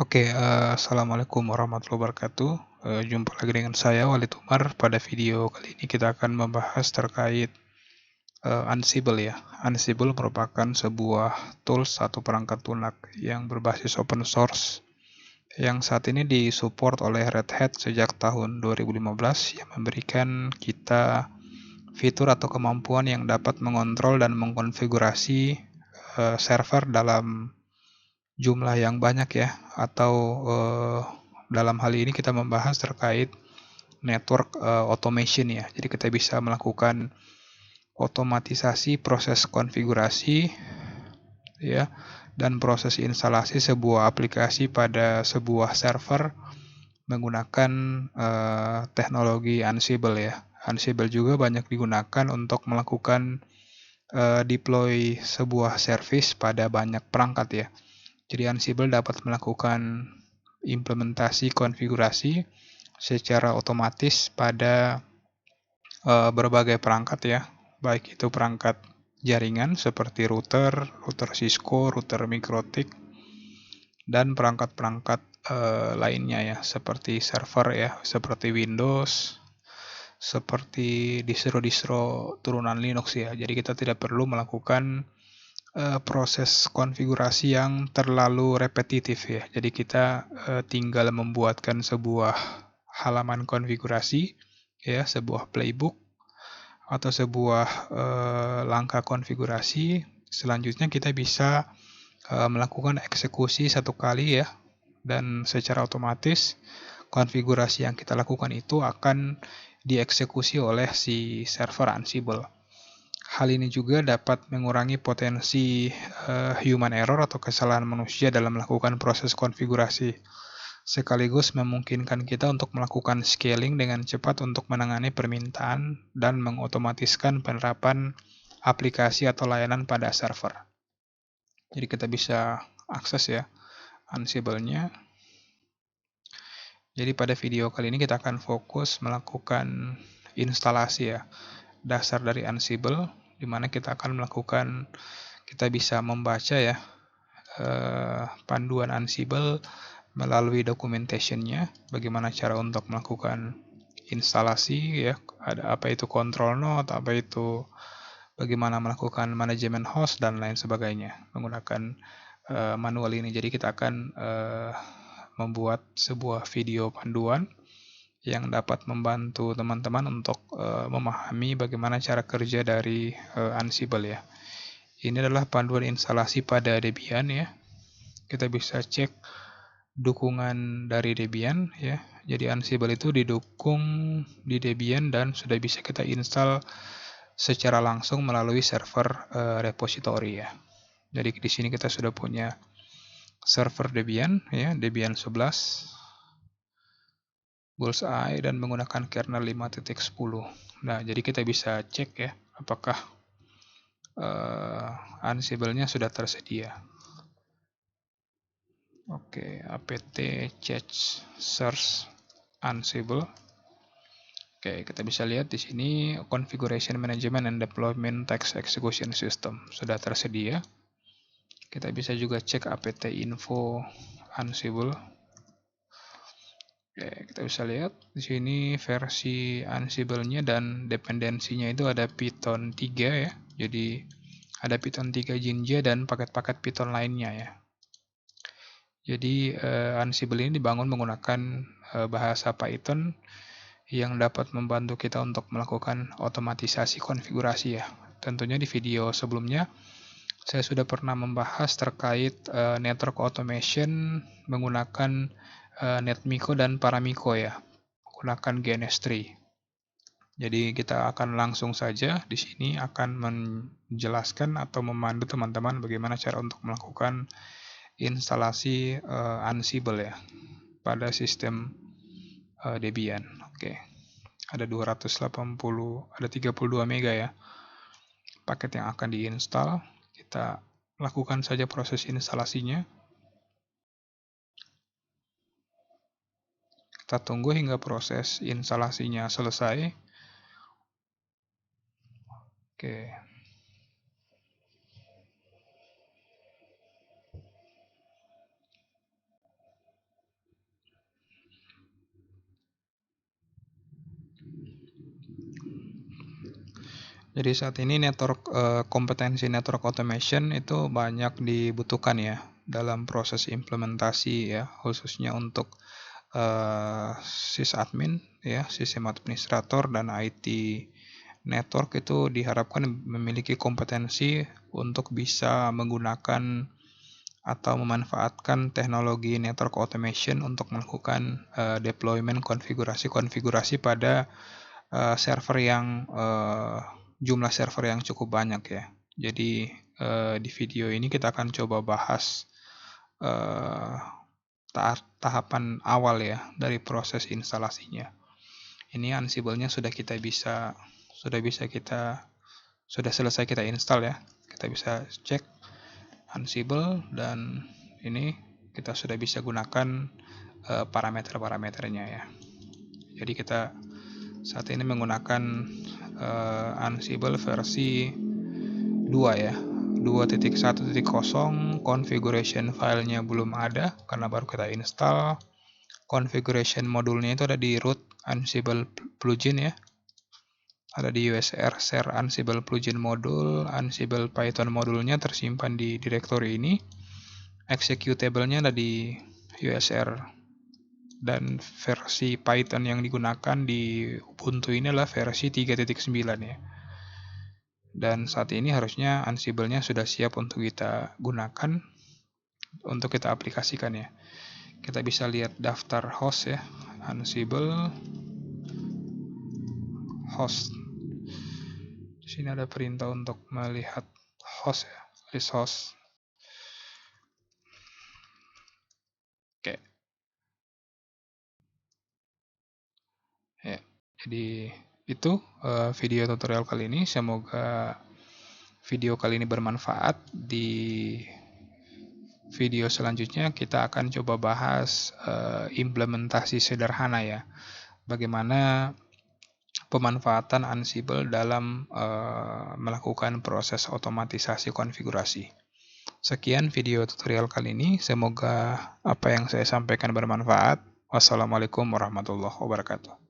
Assalamualaikum warahmatullahi wabarakatuh. Jumpa lagi dengan saya Walid Umar. Pada video kali ini kita akan membahas terkait Ansible ya. Ansible merupakan sebuah tools atau perangkat lunak yang berbasis open source yang saat ini disupport oleh Red Hat sejak tahun 2015 yang memberikan kita fitur atau kemampuan yang dapat mengontrol dan mengkonfigurasi server dalam jumlah yang banyak ya, atau dalam hal ini kita membahas terkait network automation ya. Jadi kita bisa melakukan otomatisasi proses konfigurasi ya dan proses instalasi sebuah aplikasi pada sebuah server menggunakan teknologi Ansible ya. Ansible juga banyak digunakan untuk melakukan deploy sebuah service pada banyak perangkat ya. Jadi Ansible dapat melakukan implementasi konfigurasi secara otomatis pada berbagai perangkat ya, baik itu perangkat jaringan seperti router Cisco, router MikroTik, dan perangkat-perangkat lainnya ya, seperti server ya, seperti Windows, seperti distro-distro turunan Linux ya. Jadi kita tidak perlu melakukan proses konfigurasi yang terlalu repetitif ya. Jadi kita tinggal membuatkan sebuah halaman konfigurasi ya, sebuah playbook atau sebuah langkah konfigurasi. Selanjutnya kita bisa melakukan eksekusi satu kali ya, dan secara otomatis konfigurasi yang kita lakukan itu akan dieksekusi oleh si server Ansible. Hal ini juga dapat mengurangi potensi human error atau kesalahan manusia dalam melakukan proses konfigurasi, sekaligus memungkinkan kita untuk melakukan scaling dengan cepat untuk menangani permintaan dan mengotomatiskan penerapan aplikasi atau layanan pada server. Jadi kita bisa akses ya Ansible-nya. Jadi pada video kali ini kita akan fokus melakukan instalasi ya, dasar dari Ansible, di mana kita akan kita bisa membaca ya panduan Ansible melalui documentation-nya, bagaimana cara untuk melakukan instalasi ya, ada apa itu control node, apa itu bagaimana melakukan manajemen host dan lain sebagainya menggunakan manual ini. Jadi kita akan membuat sebuah video panduan yang dapat membantu teman-teman untuk memahami bagaimana cara kerja dari Ansible ya. Ini adalah panduan instalasi pada Debian ya. Kita bisa cek dukungan dari Debian ya. Jadi Ansible itu didukung di Debian dan sudah bisa kita install secara langsung melalui server repository ya. Jadi di sini kita sudah punya server Debian ya, Debian 11 Bullseye dan menggunakan kernel 5.10. Nah, jadi kita bisa cek ya apakah Ansible-nya sudah tersedia. Oke, apt chach search Ansible. Oke, kita bisa lihat di sini configuration management and deployment text execution system sudah tersedia. Kita bisa juga cek apt info Ansible. Oke, kita bisa lihat di sini versi Ansible-nya dan dependensinya itu ada Python 3 ya. Jadi ada Python 3 Jinja dan paket-paket Python lainnya ya. Jadi Ansible ini dibangun menggunakan bahasa Python yang dapat membantu kita untuk melakukan otomatisasi konfigurasi ya. Tentunya di video sebelumnya saya sudah pernah membahas terkait network automation menggunakan NetMiko dan Paramiko ya, menggunakan GNS3. Jadi kita akan langsung saja di sini akan menjelaskan atau memandu teman-teman bagaimana cara untuk melakukan instalasi Ansible ya pada sistem Debian. Oke. Ada 32 mega ya paket yang akan diinstal. Kita lakukan saja proses instalasinya. Kita tunggu hingga proses instalasinya selesai. Oke. Jadi saat ini kompetensi network automation itu banyak dibutuhkan ya dalam proses implementasi ya, khususnya untuk sysadmin ya, sistem administrator dan IT network itu diharapkan memiliki kompetensi untuk bisa menggunakan atau memanfaatkan teknologi network automation untuk melakukan deployment konfigurasi-konfigurasi pada server yang jumlah server yang cukup banyak ya. Jadi di video ini kita akan coba bahas eh, tahapan awal ya dari proses instalasinya. Ini Ansible-nya sudah selesai kita install ya. Kita bisa cek Ansible dan ini kita sudah bisa gunakan parameter-parameternya ya. Jadi kita saat ini menggunakan Ansible versi 2 ya. 2.1.0 configuration filenya belum ada karena baru kita install. Configuration modulnya itu ada di root Ansible plugin ya. Ada di USR share Ansible plugin modul, Ansible Python modulnya tersimpan di direktori ini. Executable-nya ada di USR dan versi Python yang digunakan di Ubuntu ini adalah versi 3.9 ya. Dan saat ini harusnya Ansible-nya sudah siap untuk kita gunakan, untuk kita aplikasikan ya. Kita bisa lihat daftar host ya, Ansible host. Di sini ada perintah untuk melihat host ya, list host. Oke. Ya, jadi itu video tutorial kali ini. Semoga video kali ini bermanfaat. Di video selanjutnya kita akan coba bahas implementasi sederhana ya. Bagaimana pemanfaatan Ansible dalam melakukan proses otomatisasi konfigurasi. Sekian video tutorial kali ini. Semoga apa yang saya sampaikan bermanfaat. Wassalamualaikum warahmatullahi wabarakatuh.